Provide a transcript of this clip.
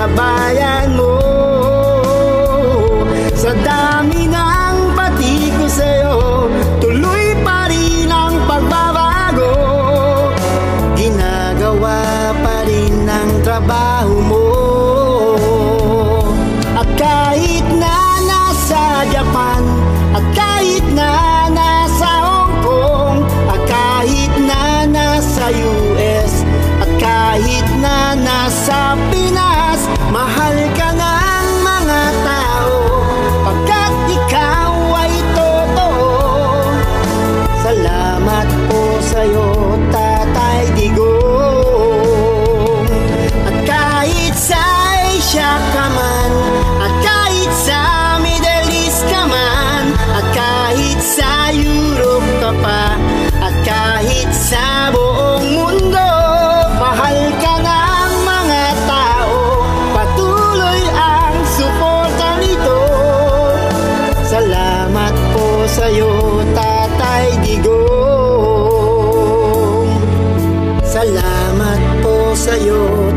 sa bayan mo. Sa dami ng pati ko sa'yo, tuloy pa rin ang pagbabago. Ginagawa pa rin ang trabaho mo. At kahit na nasa Japan, at kahit na nasa Hong Kong, at kahit na nasa US, at kahit na nasa Pinas, mahal ka ng mga tao pagkat ikaw ay totoo. Salamat po sa'yo, Tatay Digong. At kahit sa Asia ka man, at kahit sa Middle East ka man, at kahit sa Europe ka pa, at kahit sa buong mundo, mahal ka ng mga tao, patuloy ang suporta nito. Salamat po sa'yo, Tatay Digong. Salamat po sa'yo,